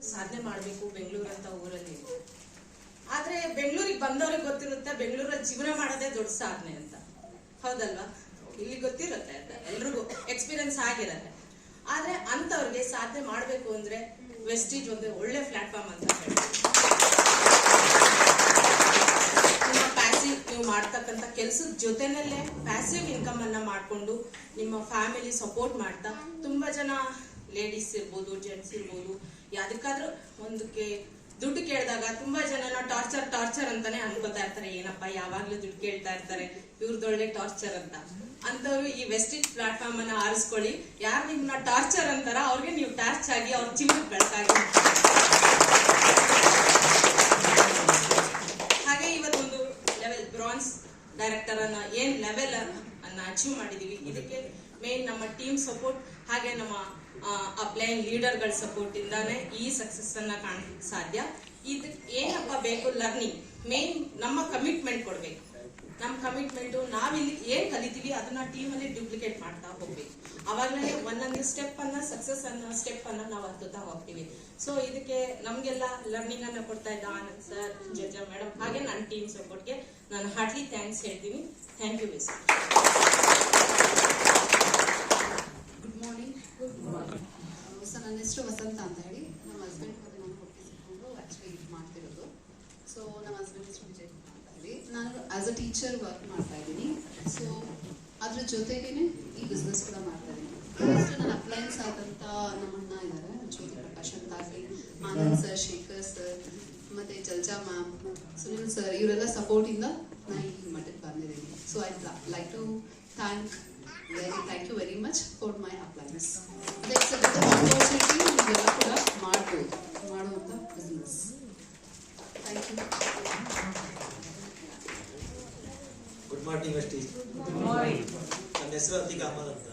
ಸಾಧನೆ ಮಾಡಬೇಕು ಬೆಂಗಳೂರು ಅಂತ ಊರಲ್ಲಿ. ಆದ್ರೆ ಬೆಂಗಳೂರಿಗೆ ಬಂದವ್ರಿಗೆ ಗೊತ್ತಿರುತ್ತೆ ಬೆಂಗಳೂರಲ್ಲಿ ಜೀವನ ಮಾಡೋದೇ ದೊಡ್ಡ ಸಾಧನೆ ಅಂತ, ಹೌದಲ್ವಾ? ಇಲ್ಲಿ ಗೊತ್ತಿರುತ್ತೆ ಅಂತ ಎಲ್ರಿಗೂ ಎಕ್ಸ್ಪೀರಿಯನ್ಸ್ ಆಗಿರುತ್ತೆ. ಆದ್ರೆ ಅಂತವ್ರಿಗೆ ಸಾಧನೆ ಮಾಡಬೇಕು ಅಂದ್ರೆ ವೆಸ್ಟೀಜ್ ಒಂದು ಒಳ್ಳೆ ಪ್ಲಾಟ್ಫಾರ್ಮ್ ಅಂತ ಹೇಳ್ತೀವಿ. ನಿಮ್ಮ ಪ್ಯಾಸಿವ್ ನೀವು ಮಾಡ್ತಕ್ಕಂಥ ಕೆಲಸದ ಜೊತೆನಲ್ಲೇ ಪ್ಯಾಸಿವ್ ಇನ್ಕಮ್ ಅನ್ನ ಮಾಡ್ಕೊಂಡು ನಿಮ್ಮ ಫ್ಯಾಮಿಲಿ ಸಪೋರ್ಟ್ ಮಾಡ್ತಾ, ತುಂಬಾ ಜನ ಲೇಡೀಸ್ ಇರ್ಬೋದು, ಜೆಂಟ್ಸ್ ಇರ್ಬೋದು, ಯಾವ್ದಕ್ಕಾದ್ರೂ ಒಂದಕ್ಕೆ ದುಡ್ಡು ಕೇಳಿದಾಗ ತುಂಬಾ ಜನನ ಟಾರ್ಚರ್ ಅಂತಾನೆ ಅನ್ಕೋತಾ ಇರ್ತಾರೆ. ಏನಪ್ಪಾ ಯಾವಾಗ್ಲೂ ದುಡ್ಡು ಕೇಳ್ತಾ ಇರ್ತಾರೆ, ಇವ್ರದೊಳ್ಳೆ ಟಾರ್ಚರ್ ಅಂತವ್ರು ಈ ವೆಸ್ಟೀಜ್ ಪ್ಲಾಟ್ಫಾರ್ಮ್ ಅನ್ನ ಆರಿಸ್ಕೊಳ್ಳಿ. ಯಾರು ನಿಮ್ನ ಟಾರ್ಚರ್ ಅಂತಾರ ಅವ್ರಿಗೆ ನೀವು ಟಾರ್ಚ್ ಆಗಿ ಅವ್ರ ಜೀವನಕ್ಕೆ ಬೆಳಕಾಗಿ. ಹಾಗೆ ಇವತ್ತೊಂದು ಲೆವೆಲ್ ಬ್ರಾನ್ಸ್ ಡೈರೆಕ್ಟರ್ ಅನ್ನ ಏನ್ ಲೆವೆಲ್ ಅನ್ನ ಅಚೀವ್ ಮಾಡಿದೀವಿ, ಇದಕ್ಕೆ ಮೇನ್ ನಮ್ಮ ಟೀಮ್ ಸಪೋರ್ಟ್ ಹಾಗೆ ನಮ್ಮ ಅಪ್ಲೈನ್ ಲೀಡರ್ಗಳ ಸಪೋರ್ಟ್ ಇಂದಾನೆ ಈ ಸಕ್ಸಸ್ ಅನ್ನ ಕಾಣಲಿಕ್ಕೆ ಸಾಧ್ಯ. ಇದಕ್ಕೆ ಏನಪ್ಪ ಬೇಕು? Learning main. ನಮ್ಮ ಕಮಿಟ್ಮೆಂಟ್ ಕೊಡ್ಬೇಕು. ನಮ್ಮ ಕಮಿಟ್ಮೆಂಟ್ ನಾವಿಲ್ಲಿ ಏನ್ ಕಲಿತೀವಿ ಅದನ್ನ ಟೀಮ್ ಅಲ್ಲಿ ಡ್ಯೂಪ್ಲಿಕೇಟ್ ಮಾಡ್ತಾ ಹೋಗ್ಬೇಕು. ಅವಾಗಲೇ ಒಂದೊಂದು ಸ್ಟೆಪ್ ಅನ್ನ ಸಕ್ಸಸ್ ಅನ್ನೋ ಸ್ಟೆಪ್ ಅನ್ನ ನಾವು ಹತ್ತುತ್ತಾ ಹೋಗ್ತೀವಿ. ಸೊ ಇದಕ್ಕೆ ನಮ್ಗೆಲ್ಲ ಲರ್ನಿಂಗ್ ಅನ್ನ ಕೊಡ್ತಾ ಇದ್ದ ಆನಂದ್ ಸರ್, ಜಜ ಮೇಡಮ್, ಹಾಗೆ ನನ್ನ ಟೀಮ್ ಸಪೋರ್ಟ್ಗೆ ನಾನು ಹಾರ್ಟ್ಲಿ ಥ್ಯಾಂಕ್ಸ್ ಹೇಳ್ತೀನಿ. Thank you miss. Good morning. Sir, ನನ್ನ ಹೆಸರು ವಸಂತ ಅಂತ ಹೇಳಿ. ನಮ್ಮ ಹಸ್ಬೆಂಡ್ ಮತ್ತೆ ನಾನು ಒಪ್ಪಿಸಿಕೊಂಡು ಆ್ಯಕ್ಚುಲಿ ಇದು ಮಾಡ್ತಿರೋದು. ಸೊ ನಮ್ಮ ಹಸ್ಬೆಂಡ್ ಹೆಸರು ವಿಜಯ್ ಕುಮಾರ್ ಅಂತ ಹೇಳಿ. ನಾನು ಆಸ್ ಅ ಟೀಚರ್ ವರ್ಕ್ ಮಾಡ್ತಾ ಇದ್ದೀನಿ. ಸೊ ಅದ್ರ ಜೊತೆಗೇನೆ ಈ ಬಿಸ್ನೆಸ್ ಕೂಡ ಮಾಡ್ತಾ ಇದ್ದೀನಿ. ಫಸ್ಟ್ ನನ್ನ ಅಪ್ಲೈನ್ಸ್ ಆದಂಥ ನಮ್ಮಣ್ಣ ಇದ್ದಾರೆ, ಜ್ಯೋತಿ ಪ್ರಕಾಶ್ ಅಂತ ಆಗಲಿ, ಆನಂದ್ ಸರ್, ಶೇಖರ್ ಸರ್, ಮತ್ತೆ ಜಲ್ಜಾ ಮ್ಯಾಮ್, ಸುನಿಲ್ ಸರ್, ಇವರೆಲ್ಲ ಸಪೋರ್ಟಿಂದ ನಾನು ಈ ಮಟ್ಟಕ್ಕೆ ಬಂದಿದ್ದೀನಿ. So I like to thank you very much for my appliance. That's a good opportunity ನೀವೆಲ್ಲ ಕೂಡ ಮಾಡುವಂಥ business. Thank you. Good morning ವೆಸ್ಟೀಜ್. ನನ್ನ ಹೆಸರು ಅತಿಕ್ ಅಹಮದ್ ಅಂತ.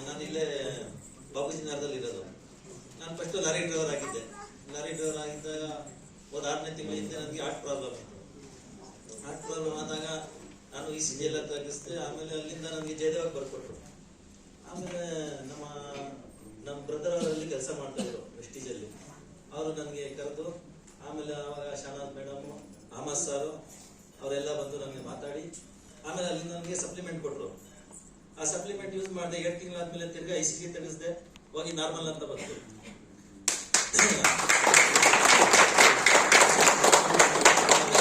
ನಾನು ಇಲ್ಲೇ ಬಾಬೂಜಿ ನಗರದಲ್ಲಿ ಇರೋದು. ನಾನು ಫಸ್ಟ್ ಲಾರಿ ಡ್ರೈವರ್ ಆಗಿದ್ದೆ. ಲಾರಿ ಡ್ರೈವರ್ ಆಗಿದ್ದಾಗ ಒಂದು 6ನೇ ತಿಂಗಳ ಹಿಂದೆ ನನಗೆ ಹಾರ್ಟ್ ಪ್ರಾಬ್ಲಮ್ ಇತ್ತು. ಹಾರ್ಟ್ ಪ್ರಾಬ್ಲಮ್ ಆದಾಗ ನಾನು ಈ ಸಿ ಎಲ್ಲ ತೆಗೆಸ್ದೆ. ಆಮೇಲೆ ಅಲ್ಲಿಂದ ನನಗೆ ಜಯದೇವಾಗ ಬರ್ಕೊಟ್ರು. ಆಮೇಲೆ ನಮ್ಮ ಬ್ರದರ್ ಅವರಲ್ಲಿ ಕೆಲಸ ಮಾಡ್ತಾ ಇದ್ರು ವೆಸ್ಟೀಜಲ್ಲಿ. ಅವರು ನನಗೆ ಕರೆದು, ಆಮೇಲೆ ಅವಾಗ ಶಾನಾದ್ ಮೇಡಮ್, ಅಹಮದ್ ಸಾರು ಅವರೆಲ್ಲ ಬಂದು ನನಗೆ ಮಾತಾಡಿ, ಆಮೇಲೆ ಅಲ್ಲಿ ನನಗೆ ಸಪ್ಲಿಮೆಂಟ್ ಕೊಟ್ಟರು. ಆ ಸಪ್ಲಿಮೆಂಟ್ ಯೂಸ್ ಮಾಡಿದೆ. 2 ತಿಂಗಳಾದ್ಮೇಲೆ ತಿರ್ಗಾ ICG ತೆಗೆಸ್ದೆ, ಹೋಗಿ ನಾರ್ಮಲ್ ಅಂತ ಬಂತು.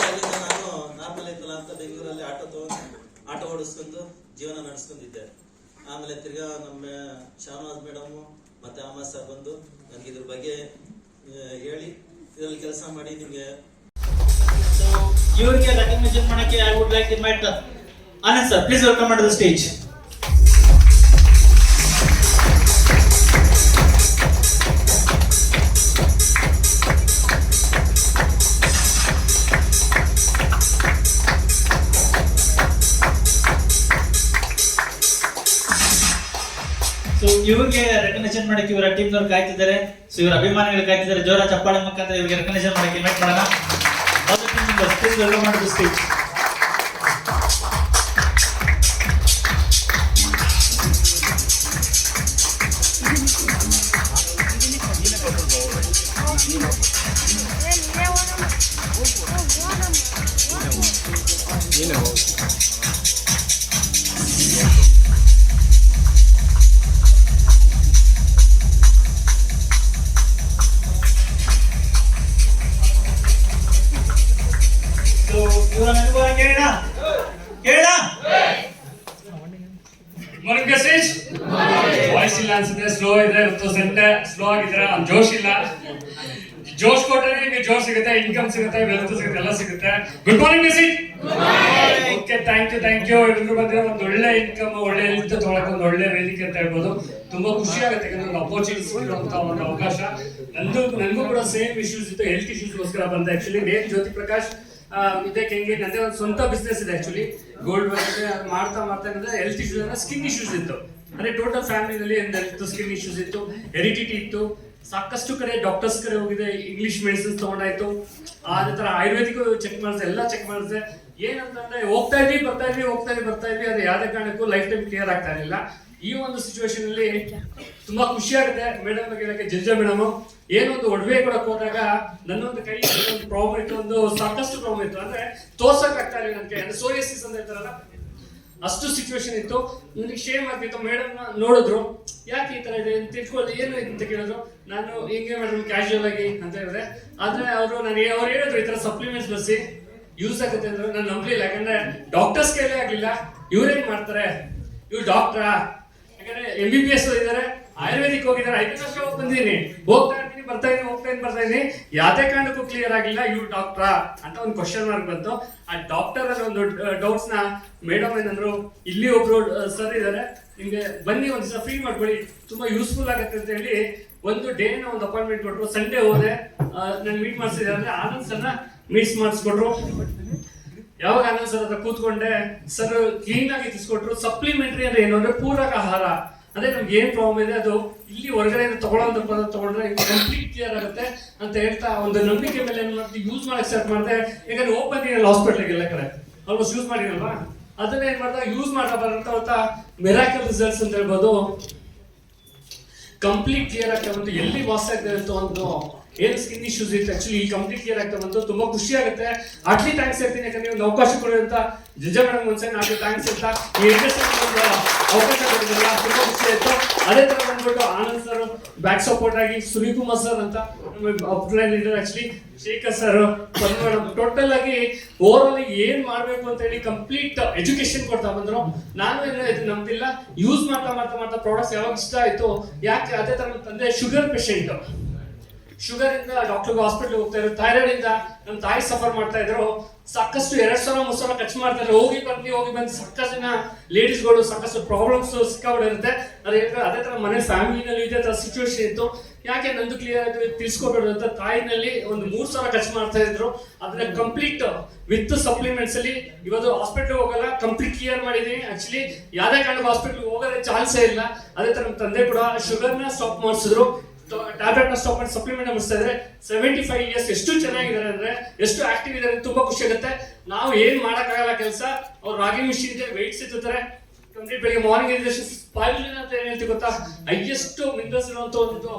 ಅಲ್ಲಿಂದ ನಾನು ನಾರ್ಮಲ್ ಐತಲ್ಲ ಅಂತ ಬೆಂಗಳೂರಲ್ಲಿ ಆಟೋ ಓಡಿಸ್ಕೊಂಡು ಜೀವನ ನಡೆಸ್ಕೊಂಡಿದ್ದೆ. ಆಮೇಲೆ ತಿರ್ಗಾ ನಮ್ಮ ಶಾನಾಜ್ ಮೇಡಮ್ ಮತ್ತೆ ಅಹಮದ್ ಸರ್ ಬಂದು ನನಗೆ ಇದ್ರ ಬಗ್ಗೆ ಹೇಳಿ ಇದರಲ್ಲಿ ಕೆಲಸ ಮಾಡಿ ನಿಮಗೆ ಇವರಿಗೆ ರೆಕಗ್ನಿಷನ್ ಮಾಡಕ್ಕೆ I would like invite Anand sir. Please welcome to the stage. ಇವ್ರಿಗೆ ರೆಕಗ್ನಿಷನ್ ಮಾಡಕ್ಕೆ ಇವರ ಟೀಮ್ ನವರು ಕಾಯ್ತಿದ್ದಾರೆ. ಸೊ ಇವರ ಅಭಿಮಾನಿಗಳು ಕಾಯ್ತಿದ್ದಾರೆ. ಜೋರ ಚಪ್ಪಾಳೆ ಮುಖಾಂತರ ಇವರಿಗೆ ರೆಕಗ್ನಿಷನ್ ಮಾಡಕ್ಕೆ ಇನ್ವೈಟ್ ಮಾಡೋಣ. Please welcome to the stage. Voice ಇಲ್ಲ ಅನ್ಸುತ್ತೆ, ಸ್ಲೋ ಇದೆ, ಸ್ಲೋ ಆಗಿದ್ರೆ ಜೋಶ್ ಇಲ್ಲ. ಜೋಶ್ ಕೊಟ್ಟರೆ ನಿಮಗೆ ಜೋಶ್ ಸಿಗುತ್ತೆ, ಇನ್ಕಮ್ ಸಿಗುತ್ತೆ, ವೆಲ್ತ್ ಸಿಗುತ್ತೆ, ಎಲ್ಲ ಸಿಗುತ್ತೆ. Good morning message. Okay, thank you. ಎಲ್ರಿಗೂ ಬಂದ್ರೆ ಒಂದು ಒಳ್ಳೆ ಇನ್ಕಮ್, ಒಳ್ಳೆ ಹೆಲ್ತ್ ತೊಗೊಳಕ್ಕೆ ಒಂದು ಒಳ್ಳೆ ವೇದಿಕೆ ಅಂತ ಹೇಳ್ಬೋದು. ತುಂಬಾ ಖುಷಿ ಆಗುತ್ತೆ, ಯಾಕಂದ್ರೆ ಒಂದು ಅಪರ್ಚುನಿಟಿ ಸಿಗಿರುವಂತ ಒಂದು ಅವಕಾಶ. ನನಗೂ ಕೂಡ ಸೇಮ್ ಇಶ್ಯೂಸ್ ಇತ್ತು, ಹೆಲ್ತ್ ಇಶ್ಯೂಸ್ಗೋಸ್ಕರ ಬಂದೆ. ಆಕ್ಚುಲಿ ನೇಮ್ ಜ್ಯೋತಿ ಪ್ರಕಾಶ್. ಇದಕ್ಕೆ ಹೆಂಗೆ ನಂದೇ ಒಂದು ಸ್ವಂತ ಬಿಸ್ನೆಸ್ ಇದೆ. ಆಕ್ಚುಲಿ ಗೋಲ್ಡ್ ಮಾಡ್ತಾ ಹೆಲ್ತ್ ಇಶ್ಯೂಸ್ ಅಂದ್ರೆ ಸ್ಕಿನ್ ಇಶ್ಯೂಸ್ ಇತ್ತು. ಅಂದ್ರೆ ಟೋಟಲ್ ಫ್ಯಾಮಿಲಿನಲ್ಲಿ ಸ್ಕಿನ್ ಇಶ್ಯೂಸ್ ಇತ್ತು, ಹೆರಿಡಿಟಿ ಇತ್ತು. ಸಾಕಷ್ಟು ಕಡೆ ಡಾಕ್ಟರ್ಸ್ ಕಡೆ ಹೋಗಿದೆ, ಇಂಗ್ಲಿಷ್ ಮೆಡಿಸಿನ್ಸ್ ತಗೊಂಡಾಯ್ತು, ಅದೇ ತರ ಆಯುರ್ವೇದಿಕ್ ಚೆಕ್ ಮಾಡಿದೆ, ಎಲ್ಲ ಚೆಕ್ ಮಾಡಿದೆ. ಏನಂತಂದ್ರೆ ಹೋಗ್ತಾ ಇದ್ವಿ ಬರ್ತಾ ಇದ್ವಿ, ಅದು ಯಾವುದೇ ಕಾರಣಕ್ಕೂ ಲೈಫ್ ಟೈಮ್ ಕ್ಲಿಯರ್ ಆಗ್ತಾ ಇರಲಿಲ್ಲ. ಈ ಒಂದು ಸಿಚುವೇಶನ್ ಅಲ್ಲಿ ತುಂಬಾ ಖುಷಿ ಆಗುತ್ತೆ ಮೇಡಮ್ ಬಗ್ಗೆ ಹೇಳಕ್ಕೆ. ಜಡ್ಜ ಮೇಡಮ್ ಏನೊಂದು ಒಡವೆ ಕೊಡಕ್ ಹೋದಾಗ ನನ್ನೊಂದು ಕೈ ಒಂದು ಪ್ರಾಬ್ಲಮ್ ಇತ್ತು, ಒಂದು ಸಾಕಷ್ಟು ಪ್ರಾಬ್ಲಮ್ ಇತ್ತು, ಅಂದ್ರೆ ತೋರ್ಸಕ್ ಆಗ್ತಾ ಇಲ್ಲ ನನಗೆ, ಅಂದ್ರೆ ಸೋರಿಯಸಿಸ್ ಅಂತ ಹೇಳ್ತಾರಲ್ಲ ಅಷ್ಟು ಸಿಚುವೇಶನ್ ಇತ್ತು. ನನಗೆ ಶೇಮ್ ಆಗ್ತಿತ್ತು. ಮೇಡಮ್ ನೋಡಿದ್ರು, ಯಾಕೆ ಈ ತರ ಇದೆ ಅಂತ ತಿಳ್ಕೊಳ್ಳಿ, ಏನು ಅಂತ ಕೇಳಿದ್ರು. ನಾನು ಹಿಂಗೆ ಮೇಡಮ್ ಕ್ಯಾಶುಯಲ್ ಆಗಿ ಅಂತ ಹೇಳಿದ್ರೆ, ಆದ್ರೆ ಅವ್ರು ಹೇಳಿದ್ರು ಈ ತರ ಸಪ್ಲಿಮೆಂಟ್ಸ್ ಬಳಸಿ ಯೂಸ್ ಆಗುತ್ತೆ ಅಂದ್ರೆ ನಾನು ನಂಬಲಿಲ್ಲ. ಯಾಕಂದ್ರೆ ಡಾಕ್ಟರ್ಸ್ ಕೈಲೇ ಆಗ್ಲಿಲ್ಲ, ಇವ್ರೇನ್ ಮಾಡ್ತಾರೆ, ಇವ್ರು ಡಾಕ್ಟ್ರಾ? ಯಾಕಂದ್ರೆ MBBS ಇದಾರೆ, ಆಯುರ್ವೇದಿಕ್ ಹೋಗಿದ್ದಾರೆ, 5 ವರ್ಷ ಹೋಗಿ ಬಂದಿದ್ದೀನಿ, ಹೋಗ್ತಾ ಇದ್ದೀನಿ ಬರ್ತಾ ಇದ್ದೀನಿ, ಯಾವ್ದೇ ಕಾರಣಕ್ಕೂ ಕ್ಲಿಯರ್ ಆಗಿಲ್ಲ, ಇವ್ರು ಡಾಕ್ಟ್ರಾ ಅಂತ ಒಂದು ಕ್ವಶನ್ ಮಾರ್ಕ್ ಬಂತು. ಆ ಡಾಕ್ಟರ್ ಅಲ್ಲಿ ಒಂದು ಡೌಟ್ಸ್ ನ ಮೇಡಮ್ ಏನಂದ್ರು, ಇಲ್ಲಿ ಒಬ್ರು ಸರ್ ಇದಾರೆ, ನಿಮ್ಗೆ ಬನ್ನಿ ಒಂದ್ ದಿವಸ ಫ್ರೀ ಮಾಡ್ಕೊಳ್ಳಿ, ತುಂಬಾ ಯೂಸ್ಫುಲ್ ಆಗುತ್ತೆ ಅಂತ ಹೇಳಿ ಒಂದು ಡೇನ ಒಂದು ಅಪಾಯಿಂಟ್ಮೆಂಟ್ ಕೊಟ್ರು. ಸಂಡೇ ಹೋದೆ, ನಾನು ಮೀಟ್ ಮಾಡಿಸಿದ್ರೆ ಅಂದ್ರೆ ಆನಂದ್ ಸರ್ನ ಮೀಟ್ಸ್ ಮಾಡಿಸ್ಕೊಟ್ರು. ಯಾವಾಗ ಆನಂದ್ ಸರ್ ಹತ್ರ ಕೂತ್ಕೊಂಡೆ, ಸರ್ ಕ್ಲೀನ್ ಆಗಿ ತಿಳಿಸ್ಕೊಟ್ರು. ಸಪ್ಲಿಮೆಂಟರಿ ಅಂದ್ರೆ ಏನು ಅಂದ್ರೆ ಪೂರಕ ಆಹಾರ, ಅದೇ ನಮ್ಗೆ ಏನ್ ಪ್ರಾಬ್ಲಮ್ ಇದೆ ಅದು ಇಲ್ಲಿ ಹೊರಗಡೆ ತಗೊಳ್ಳೋಂಥ ಪದಾರ್ಥ ತಗೊಂಡ್ರೆ ಕಂಪ್ಲೀಟ್ ಕ್ಲಿಯರ್ ಆಗುತ್ತೆ ಅಂತ ಹೇಳ್ತಾ ಒಂದು ನಂಬಿಕೆ ಮೇಲೆ ಏನ್ ಮಾಡ್ತೀವಿ ಯೂಸ್ ಮಾಡಕ್ ಸ್ಟಾರ್ಟ್ ಮಾಡಿದೆ. ಯಾಕಂದ್ರೆ ಓಪನ್ ಇರಲ್ಲ ಹಾಸ್ಪಿಟ್ಲಿಗೆಲ್ಲ ಕಡೆ ಆಲ್ಮೋಸ್ಟ್ ಯೂಸ್ ಮಾಡಿರಲ್ವಾ, ಅದನ್ನ ಏನ್ ಮಾಡ್ತಾ ಯೂಸ್ ಮಾಡ್ತಾ ಬರುತ್ತಾ ಮಿರಾಕಲ್ ರಿಸಲ್ಟ್ಸ್ ಅಂತ ಹೇಳ್ಬೋದು. ಕಂಪ್ಲೀಟ್ ಕ್ಲಿಯರ್ ಆಗ್ತಾ ಬಂತು, ಎಲ್ಲಿ ವಾಸ ಆಗ್ತಾ ಇತ್ತು ಒಂದು ಏನ್ ಸ್ಕಿನ್ ಇಶ್ಯೂಸ್ ಇತ್ತು ಆಕ್ಚುಲಿ ಕಂಪ್ಲೀಟ್ ಕ್ಲಿಯರ್ ಆಗ್ತಾ ಬಂತು. ತುಂಬಾ ಖುಷಿ ಆಗುತ್ತೆ. ಅಟ್ಲಿ ಥ್ಯಾಂಕ್ಸ್ ಹೇಳ್ತೀನಿ, ಯಾಕಂದ್ರೆ ಒಂದು ಅವಕಾಶ ಕೊಡುವಂತ ಜಡ್ಜ ಮೇಡಮ್ ಒಂದ್ಸರಿ ನಾನು ಥ್ಯಾಂಕ್ಸ್ ಹೇಳ್ತಾ ಈ ಅವಕಾಶ ಕೊಟ್ಟಿದ್ರಲ್ಲ ತುಂಬಾ ಖುಷಿ ಆಯ್ತು. ಅದೇ ತರ ಬಂದ್ಬಿಟ್ಟು ಆನಂದ್ ಸರ್ ಬ್ಯಾಕ್ ಸಪೋರ್ಟ್ ಆಗಿ, ಸುನೀಕುಮಾರ್ ಸರ್ ಅಂತ ಅಪ್ಲೈನ್ leader actually, Shekhar sir, madam total ಆಗಿ ಓವರ್ ಆಲ್ ಏನ್ ಮಾಡ್ಬೇಕು ಅಂತ ಹೇಳಿ ಕಂಪ್ಲೀಟ್ ಎಜುಕೇಶನ್ ಕೊಡ್ತಾ ಬಂದ್ರು. ನಾನು ಏನು ನಮ್ದಿಲ್ಲ, ಯೂಸ್ ಮಾಡ್ತಾ ಪ್ರಾಡಕ್ಟ್ಸ್ ಯಾವಾಗ ಇಷ್ಟ ಆಯ್ತು. ಯಾಕೆ ಅದೇ ತರ ನಮ್ಮ ತಂದೆ ಶುಗರ್ ಪೇಷಂಟ್, ಶುಗರ್ ಇಂದ ಡಾಕ್ಟರ್ ಹಾಸ್ಪಿಟಲ್ ಹೋಗ್ತಾ ಇದ್ರು, ಥೈರಾಯ್ಡ್ ಇಂದ ನಮ್ಮ ತಾಯಿ ಸಫರ್ ಮಾಡ್ತಾ ಇದ್ರು. ಸಾಕಷ್ಟು 2,000-3,000 ಖರ್ಚು ಮಾಡ್ತಾ ಇದ್ರು. ಹೋಗಿ ಬಂದು ಸಾಕಷ್ಟು ಜನ ಲೇಡೀಸ್ಗಳು ಸಾಕಷ್ಟು ಪ್ರಾಬ್ಲಮ್ಸ್ ಸಿಕ್ಕಾಬಿಡಿರುತ್ತೆ. ಅದೇ ತರ ಮನೆ ಫ್ಯಾಮಿಲಿನಲ್ಲಿ ಇದೇ ತರ ಸಿಚುವೇಶನ್ ಇತ್ತು. ಯಾಕೆ ನಂದು ಕ್ಲಿಯರ್ ಆಗಿ ತಿಳಿಸ್ಕೊಡೋದು ಅಂತ ತಾಯಿನಲ್ಲಿ ಒಂದು 3,000 ಖರ್ಚು ಮಾಡ್ತಾ ಇದ್ರು. ಅದನ್ನ ಕಂಪ್ಲೀಟ್ ವಿತ್ ಸಪ್ಲಿಮೆಂಟ್ಸ್ ಅಲ್ಲಿ ಇವತ್ತು ಹಾಸ್ಪಿಟಲ್ ಹೋಗಲ್ಲ, ಕಂಪ್ಲೀಟ್ ಕ್ಲಿಯರ್ ಮಾಡಿದೀನಿ. ಆಕ್ಚುಲಿ ಯಾವ್ದೇ ಕಾರಣಕ್ಕೂ ಹಾಸ್ಪಿಟಲ್ ಹೋಗೋದೇ ಚಾನ್ಸೇ ಇಲ್ಲ. ಅದೇ ತರ ನಮ್ಮ ತಂದೆ ಕೂಡ ಶುಗರ್ನ ಸ್ಟಾಪ್ ಮಾಡಿಸಿದ್ರು, ಟ್ಯಾಬ್ಲೆಟ್ ನ ಸ್ಟಾಪ್ ಮಾಡಿ ಸಪ್ಲಿಮೆಂಟ್ ಮಾಡಿಸ್ತಾ ಇದ್ರೆ. 75 ಇಯರ್ಸ್ ಎಷ್ಟು ಚೆನ್ನಾಗಿದ್ದಾರೆ ಅಂದ್ರೆ, ಎಷ್ಟು ಆಕ್ಟಿವ್ ಇದ್ದಾರೆ, ತುಂಬಾ ಖುಷಿ ಆಗುತ್ತೆ. ನಾವು ಏನ್ ಮಾಡಕ್ಕಾಗಲ್ಲ ಕೆಲಸ, ಅವ್ರು ರಾಗಿ ಮಿಷಿನ್ ಇದೆ, ವೆಯ್ಟ್ಸ್ ಎತ್ತುತ್ತಾರೆ ಕಂಪ್ಲೀಟ್. ಬೆಳಿಗ್ಗೆ ಮಾರ್ನಿಂಗ್ ಸ್ಪೈರುಲಿನ್ ಅಂತ ಏನ್ ಹೇಳ್ತೀವಿ ಗೊತ್ತಾ, ಹೈಯೆಸ್ಟ್ ಮಿನರಲ್ಸ್ ಇರುವಂತ ಒಂದು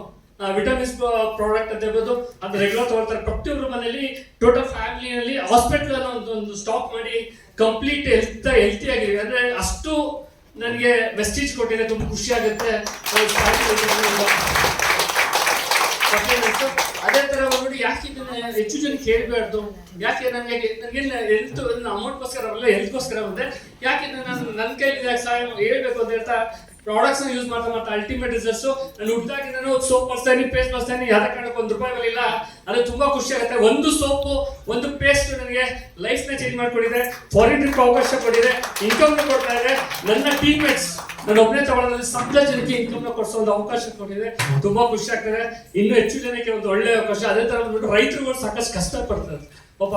ವಿಟಮಿನ್ಸ್ ಪ್ರಾಡಕ್ಟ್ ಅಂತ ಹೇಳ್ಬೋದು. ಅದು ರೆಗ್ಯುಲರ್ ತಗೊಳ್ತಾರೆ ಪ್ರತಿಯೊಬ್ಬರ ಮನೆಯಲ್ಲಿ. ಟೋಟಲ್ ಫ್ಯಾಮಿಲಿಯಲ್ಲಿ ಹಾಸ್ಪಿಟಲ್ ಅನ್ನೋ ಒಂದು ಸ್ಟಾಪ್ ಮಾಡಿ ಕಂಪ್ಲೀಟ್ ಹೆಲ್ತಿ ಆಗಿದ್ದೀವಿ. ಅಂದ್ರೆ ಅಷ್ಟು ನನಗೆ ವೆಸ್ಟೇಜ್ ಕೊಟ್ಟಿದೆ, ತುಂಬಾ ಖುಷಿ ಆಗುತ್ತೆ. ಅದೇ ತರ ಬಂದ್ಬಿಟ್ಟು ಯಾಕೆ ಇದನ್ನ ಹೆಚ್ಚು ಜನ ಕೇಳಬಾರ್ದು, ಯಾಕೆ ನನಗೇನು ಹೆಲ್ತ್ ಅಮೌಂಟ್ಗೋಸ್ಕರ ಬರಲ್ಲ, ಹೆಲ್ತ್ಗೋಸ್ಕರ ಬಂದೆ. ಯಾಕೆ ನಾನು ನನ್ನ ಕೈಲಿ ಸಹಾಯ ಹೇಳ್ಬೇಕು ಅಂತ ಹೇಳ್ತಾ ಪ್ರಾಡಕ್ಟ್ಸ್ ಯೂಸ್ ಮಾಡ್ತಾ ಅಲ್ಟಿಮೇಟ್ ರಿಸಲ್ಟ್ಸ್. ನಾನು ಹುಟ್ಟಿದಾಗಿ ನಾನು ಸೋಪ್ ಬಳಸ್ತಾ ಇದೀನಿ, ಪೇಸ್ಟ್ ಬಳಸ್ತಾ ಇದೀನಿ, ಯಾವ್ದೇ ಕಾರಣಕ್ಕೆ ₹1 ಬರಲಿಲ್ಲ. ಅದು ತುಂಬಾ ಖುಷಿ ಆಗುತ್ತೆ. ಒಂದು ಸೋಪು ಒಂದು ಪೇಸ್ಟ್ ನನಗೆ ಲೈಫ್ ನ ಚೇಂಜ್ ಮಾಡ್ಕೊಟ್ಟಿದೆ, ಫಾರಿನ್ ಟ್ರಿಪ್ ಅವಕಾಶ ಕೊಟ್ಟಿದೆ, ಇನ್ಕಮ್ ಕೊಡ್ತಾ ಇದೆ. ನನ್ನ ಟೀಮ್ಮೇಟ್ಸ್ ನಾನು ಒಬ್ಬನೇ ತಗೊಳ್ಳೋದ್ರಲ್ಲಿ 100 ಜನಕ್ಕೆ ಇನ್ಕಮ್ ಕೊಡಿಸೋ ಒಂದು ಅವಕಾಶ ಕೊಟ್ಟಿದೆ. ತುಂಬಾ ಖುಷಿ ಆಗ್ತದೆ. ಇನ್ನು ಹೆಚ್ಚು ಜನಕ್ಕೆ ಒಂದು ಒಳ್ಳೆ ಅವಕಾಶ. ಅದೇ ತರ ಬಂದ್ಬಿಟ್ಟು ರೈತರುಗಳು ಸಾಕಷ್ಟು ಕಷ್ಟ ಪಡ್ತಾರೆ. ಪಾಪ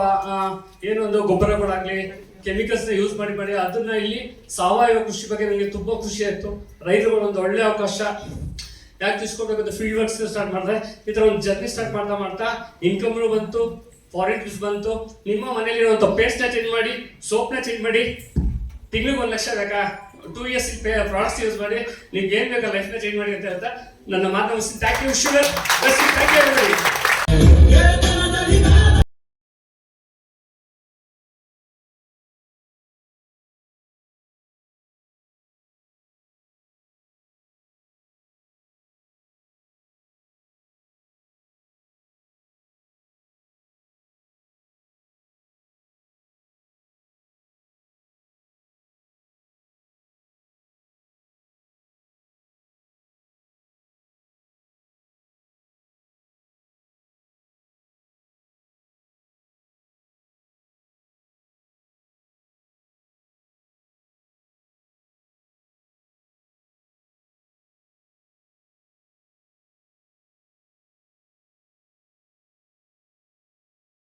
ಏನೊಂದು ಗೊಬ್ಬರಗಳಾಗ್ಲಿ ಕೆಮಿಕಲ್ಸ್ ನ ಯೂಸ್ ಮಾಡಿ ಅದನ್ನ ಇಲ್ಲಿ ಸಾವಯವ ಕೃಷಿ ಬಗ್ಗೆ ನನಗೆ ತುಂಬಾ ಖುಷಿ ಆಯ್ತು. ರೈತರುಗಳು ಒಂದು ಒಳ್ಳೆ ಅವಕಾಶ. ಯಾಕೆ ತಿಳ್ಸ್ಕೊಬೇಕಂತ ಫೀಲ್ಡ್ ವರ್ಕ್ಸ್ ಸ್ಟಾರ್ಟ್ ಮಾಡಿದೆ. ಈ ತರ ಒಂದು ಜರ್ನಿ ಸ್ಟಾರ್ಟ್ ಮಾಡ್ತಾ ಇನ್ಕಮ್ ಬಂತು, ಫಾರಿನ್ ಟ್ರಿಪ್ಸ್ ಬಂತು. ನಿಮ್ಮ ಮನೇಲಿ ಇರುವಂತ ಪೇಸ್ಟ್ ನ ಚೇಂಜ್ ಮಾಡಿ, ಸೋಪ್ ನ ಚೇಂಜ್ ಮಾಡಿ, ತಿಂಗಳಿಗೆ 1 ಲಕ್ಷ ಬೇಕಾ, 2 years ಪ್ರಾಡಕ್ಟ್ಸ್ ಯೂಸ್ ಮಾಡಿ, ನಿಮ್ಗೆ ಏನ್ ಬೇಕಾ ಲೈಫ್ ನ ಚೇಂಜ್ ಮಾಡಿ ಅಂತ ಹೇಳ್ತಾ ನನ್ನ ಮಾತನ್ನ ಮುಗಿಸ್ತೀನಿ. Thank you sugar. Thank you.